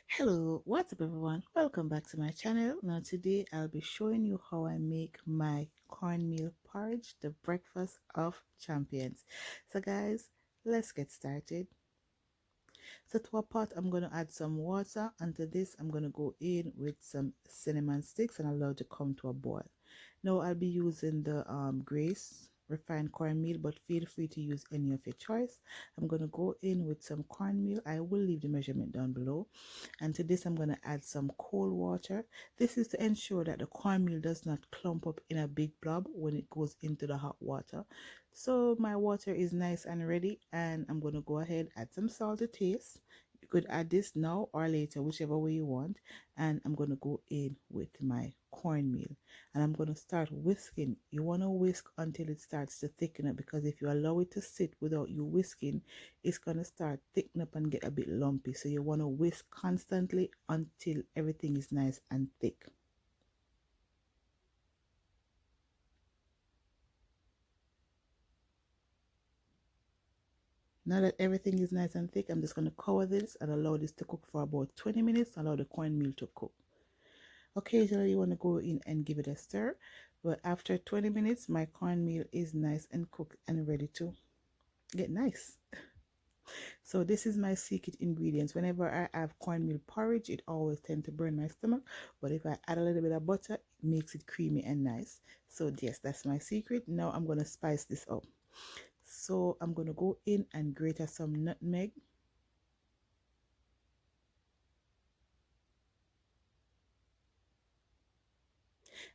Hello, what's up everyone? Welcome back to my channel. Now today I'll be showing you how I make my cornmeal porridge, the breakfast of champions. So guys, let's get started. So to a pot I'm going to add some water, and to this I'm going to go in with some cinnamon sticks and allow it to come to a boil. Now I'll be using the Grace refined cornmeal, but feel free to use any of your choice. I'm going to go in with some cornmeal. I will leave the measurement down below. And to this I'm going to add some cold water. This is to ensure that the cornmeal does not clump up in a big blob when it goes into the hot water. So my water is nice and ready, and I'm going to go ahead add some salt to taste. You could add this now or later, whichever way you want. And I'm going to go in with my cornmeal, and I'm going to start whisking. You want to whisk until it starts to thicken up, because if you allow it to sit without you whisking, it's going to start thicken up and get a bit lumpy. So you want to whisk constantly until everything is nice and thick. Now that everything is nice and thick, I'm just going to cover this and allow this to cook for about 20 minutes. Allow the cornmeal to cook. Occasionally you want to go in and give it a stir, but after 20 minutes my cornmeal is nice and cooked and ready to get nice. So this is my secret ingredients. Whenever I have cornmeal porridge, it always tends to burn my stomach, but if I add a little bit of butter, it makes it creamy and nice. So yes, that's my secret. Now I'm going to spice this up. So I'm going to go in and grate some nutmeg.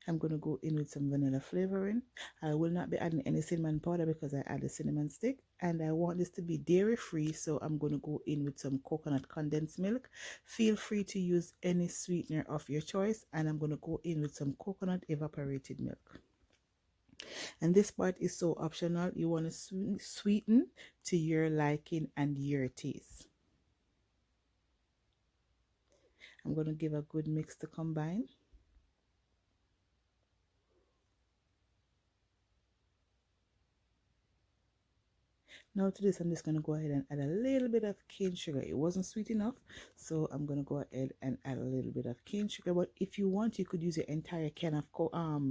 I'm going to go in with some vanilla flavoring. I will not be adding any cinnamon powder because I add a cinnamon stick, and I want this to be dairy free, so I'm going to go in with some coconut condensed milk. Feel free to use any sweetener of your choice, and I'm going to go in with some coconut evaporated milk. And this part is so optional. You want to sweeten to your liking and your taste. I'm going to give a good mix to combine. Now to this, I'm just going to go ahead and add a little bit of cane sugar. It wasn't sweet enough, so I'm going to go ahead and add a little bit of cane sugar. But if you want, you could use your entire can of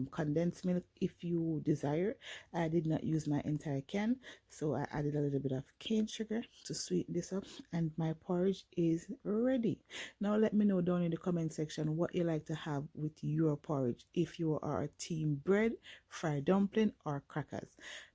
condensed milk if you desire. I did not use my entire can, so I added a little bit of cane sugar to sweeten this up, and my porridge is ready. Now let me know down in the comment section what you like to have with your porridge. If you are a team bread, fried dumpling, or crackers.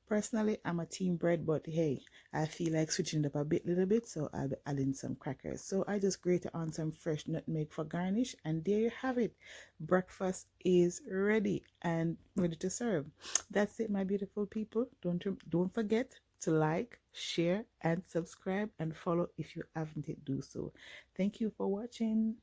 Personally, I'm a team bread, but hey, I feel like switching it up a little bit, so I'll be adding some crackers. So I just grated on some fresh nutmeg for garnish, and there you have it. Breakfast is ready and ready to serve. That's it, my beautiful people. Don't forget to like, share, and subscribe, and follow if you haven't yet do so. Thank you for watching.